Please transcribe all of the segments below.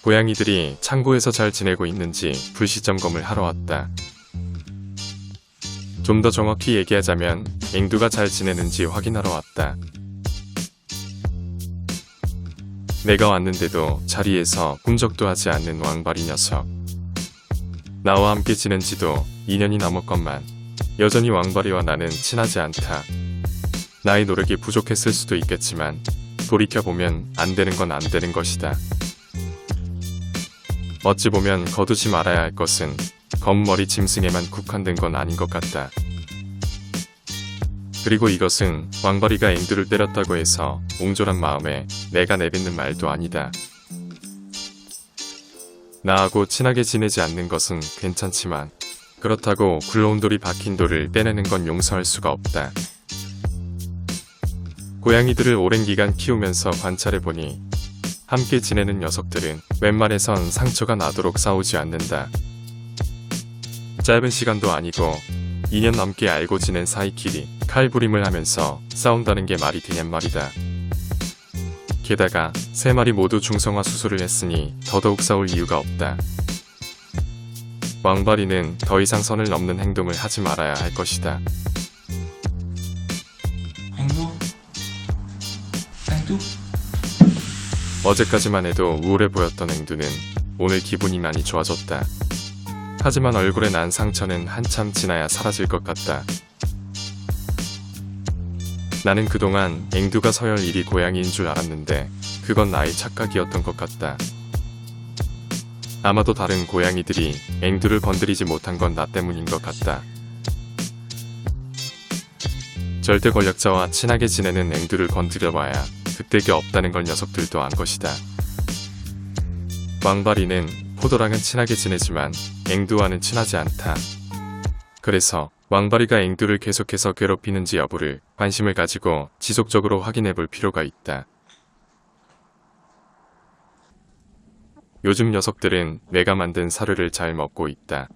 고양이들이 창고에서 잘 지내고 있는지 불시 점검을 하러 왔다. 좀 더 정확히 얘기하자면 앵두가 잘 지내는지 확인하러 왔다. 내가 왔는데도 자리에서 꿈적도 하지 않는 왕바리 녀석. 나와 함께 지낸 지도 2년이 넘었건만 여전히 왕바리와 나는 친하지 않다. 나의 노력이 부족했을 수도 있겠지만 돌이켜보면 안 되는 건 안 되는 것이다. 어찌 보면 거두지 말아야 할 것은 검머리 짐승에만 국한된 건 아닌 것 같다. 그리고 이것은 왕바리가 앵두를 때렸다고 해서 옹졸한 마음에 내가 내뱉는 말도 아니다. 나하고 친하게 지내지 않는 것은 괜찮지만 그렇다고 굴러온 돌이 박힌 돌을 떼내는 건 용서할 수가 없다. 고양이들을 오랜 기간 키우면서 관찰해보니 함께 지내는 녀석들은 웬만해선 상처가 나도록 싸우지 않는다. 짧은 시간도 아니고 2년 넘게 알고 지낸 사이끼리 칼부림을 하면서 싸운다는 게 말이 되냔 말이다. 게다가 3마리 모두 중성화 수술을 했으니 더더욱 싸울 이유가 없다. 왕바리는 더 이상 선을 넘는 행동을 하지 말아야 할 것이다. 앵두? 어제까지만 해도 우울해 보였던 앵두는 오늘 기분이 많이 좋아졌다. 하지만 얼굴에 난 상처는 한참 지나야 사라질 것 같다. 나는 그동안 앵두가 서열 1위 고양이인 줄 알았는데 그건 나의 착각이었던 것 같다. 아마도 다른 고양이들이 앵두를 건드리지 못한 건 나 때문인 것 같다. 절대 권력자와 친하게 지내는 앵두를 건드려봐야 득대가 없다는 걸 녀석들도 안 것이다. 왕바리는 포도랑은 친하게 지내지만 앵두와는 친하지 않다. 그래서 왕바리가 앵두를 계속해서 괴롭히는지 여부를 관심을 가지고 지속적으로 확인해 볼 필요가 있다. 요즘 녀석들은 내가 만든 사료를 잘 먹고 있다.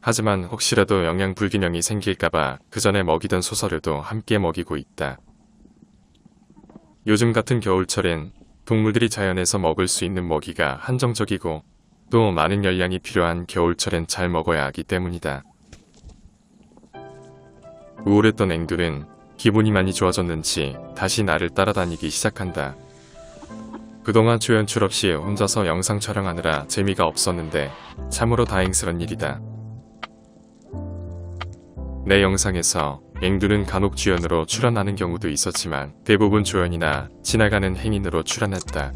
하지만 혹시라도 영양 불균형이 생길까봐 그 전에 먹이던 소사료도 함께 먹이고 있다. 요즘 같은 겨울철엔 동물들이 자연에서 먹을 수 있는 먹이가 한정적이고 또 많은 열량이 필요한 겨울철엔 잘 먹어야 하기 때문이다. 우울했던 앵두는 기분이 많이 좋아졌는지 다시 나를 따라다니기 시작한다. 그동안 조연출 없이 혼자서 영상 촬영하느라 재미가 없었는데 참으로 다행스런 일이다. 내 영상에서 앵두는 간혹 주연으로 출연하는 경우도 있었지만 대부분 조연이나 지나가는 행인으로 출연했다.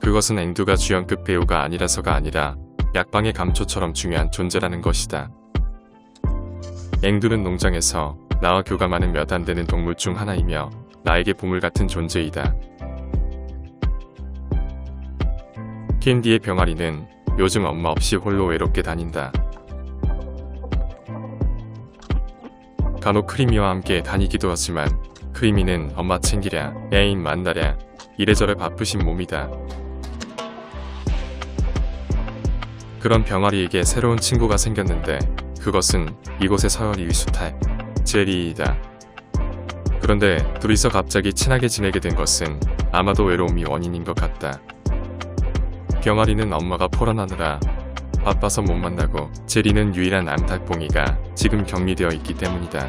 그것은 앵두가 주연급 배우가 아니라서가 아니라 약방의 감초처럼 중요한 존재라는 것이다. 앵두는 농장에서 나와 교감하는 몇 안 되는 동물 중 하나이며 나에게 보물 같은 존재이다. 캔디의 병아리는 요즘 엄마 없이 홀로 외롭게 다닌다. 간혹 크리미와 함께 다니기도 하지만 크리미는 엄마 챙기랴, 애인 만나랴 이래저래 바쁘신 몸이다. 그런 병아리에게 새로운 친구가 생겼는데 그것은 이곳의 서열 2위 수탉, 제리이다. 그런데 둘이서 갑자기 친하게 지내게 된 것은 아마도 외로움이 원인인 것 같다. 병아리는 엄마가 포란하느라 바빠서 못 만나고 제리는 유일한 암탉봉이가 지금 격리되어 있기 때문이다.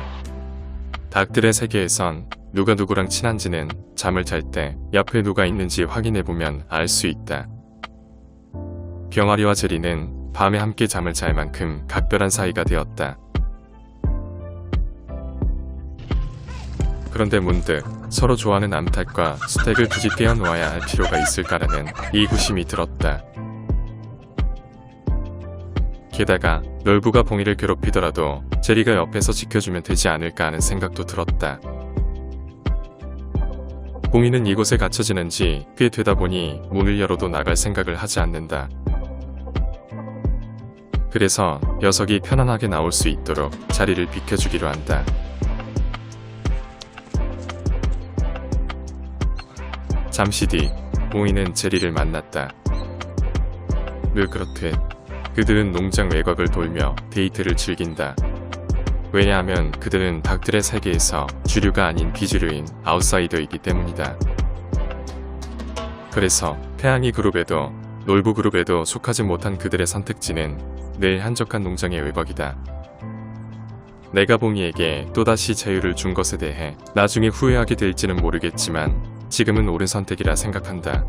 닭들의 세계에선 누가 누구랑 친한지는 잠을 잘 때 옆에 누가 있는지 확인해보면 알 수 있다. 병아리와 제리는 밤에 함께 잠을 잘 만큼 각별한 사이가 되었다. 그런데 문득 서로 좋아하는 암탉과 수탉을 굳이 떼어놓아야 할 필요가 있을까라는 의구심이 들었다. 게다가 널부가 봉이를 괴롭히더라도 제리가 옆에서 지켜주면 되지 않을까 하는 생각도 들었다. 봉이는 이곳에 갇혀 지낸 지 꽤 되다 보니 문을 열어도 나갈 생각을 하지 않는다. 그래서 녀석이 편안하게 나올 수 있도록 자리를 비켜주기로 한다. 잠시 뒤 봉이는 제리를 만났다. 늘 그렇듯 그들은 농장 외곽을 돌며 데이트를 즐긴다. 왜냐하면 그들은 닭들의 세계에서 주류가 아닌 비주류인 아웃사이더이기 때문이다. 그래서 태양이 그룹에도 놀부 그룹에도 속하지 못한 그들의 선택지는 늘 한적한 농장의 외곽이다. 내가 봉이에게 또다시 자유를 준 것에 대해 나중에 후회하게 될지는 모르겠지만 지금은 옳은 선택이라 생각한다.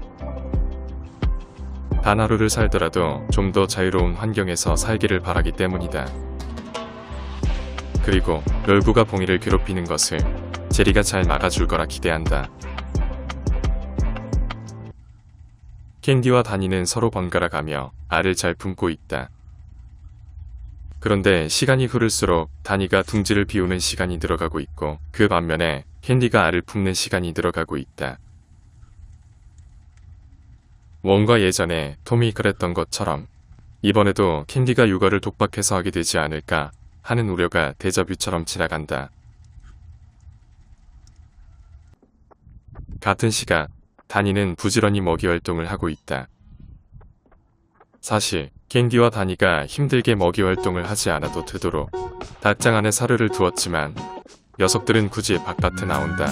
단 하루를 살더라도 좀 더 자유로운 환경에서 살기를 바라기 때문이다. 그리고 놀부가 봉이를 괴롭히는 것을 제리가 잘 막아줄 거라 기대한다. 캔디와 다니는 서로 번갈아 가며 알을 잘 품고 있다. 그런데 시간이 흐를수록 다니가 둥지를 비우는 시간이 늘어가고 있고 그 반면에 캔디가 알을 품는 시간이 늘어가고 있다. 뭔가 예전에 톰이 그랬던 것처럼 이번에도 캔디가 육아를 독박해서 하게 되지 않을까 하는 우려가 데자뷰처럼 지나간다. 같은 시각 다니는 부지런히 먹이 활동을 하고 있다. 사실 캔디와 다니가 힘들게 먹이 활동을 하지 않아도 되도록 닭장 안에 사료를 두었지만 녀석들은 굳이 바깥에 나온다.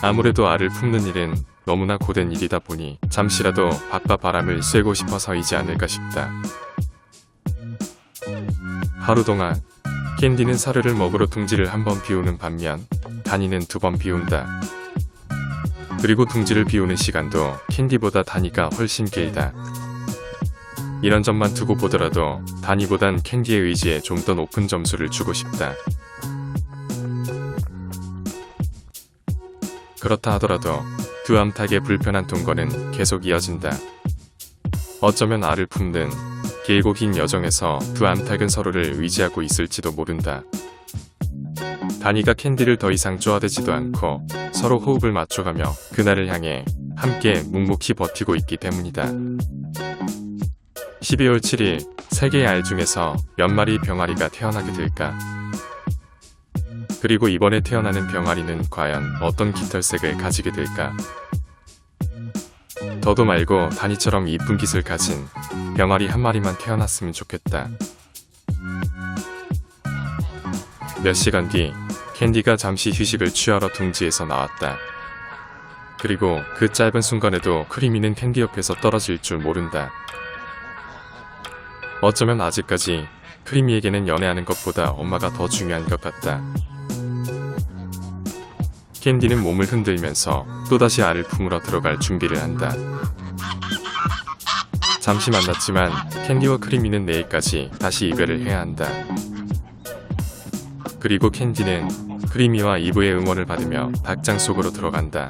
아무래도 알을 품는 일은 너무나 고된 일이다 보니 잠시라도 바깥 바람을 쐬고 싶어서이지 않을까 싶다. 하루 동안 캔디는 사료를 먹으러 둥지를 한 번 비우는 반면 다니는 2번 비운다. 그리고 둥지를 비우는 시간도 캔디보다 다니가 훨씬 길다. 이런 점만 두고 보더라도 다니보단 캔디의 의지에 좀 더 높은 점수를 주고 싶다. 그렇다 하더라도 두 암탉의 불편한 동거는 계속 이어진다. 어쩌면 알을 품는 길고 긴 여정에서 두 암탉은 서로를 의지하고 있을지도 모른다. 다니가 캔디를 더 이상 쪼아대지도 않고 서로 호흡을 맞춰가며 그날을 향해 함께 묵묵히 버티고 있기 때문이다. 12월 7일 세계의 알 중에서 몇 마리 병아리가 태어나게 될까? 그리고 이번에 태어나는 병아리는 과연 어떤 깃털색을 가지게 될까? 더도 말고 다니처럼 이쁜 깃을 가진 병아리 한 마리만 태어났으면 좋겠다. 몇 시간 뒤 캔디가 잠시 휴식을 취하러 둥지에서 나왔다. 그리고 그 짧은 순간에도 크리미는 캔디 옆에서 떨어질 줄 모른다. 어쩌면 아직까지 크리미에게는 연애하는 것보다 엄마가 더 중요한 것 같다. 캔디는 몸을 흔들면서 또다시 알을 품으러 들어갈 준비를 한다. 잠시 만났지만 캔디와 크리미는 내일까지 다시 이별을 해야 한다. 그리고 캔디는 크리미와 이브의 응원을 받으며 닭장 속으로 들어간다.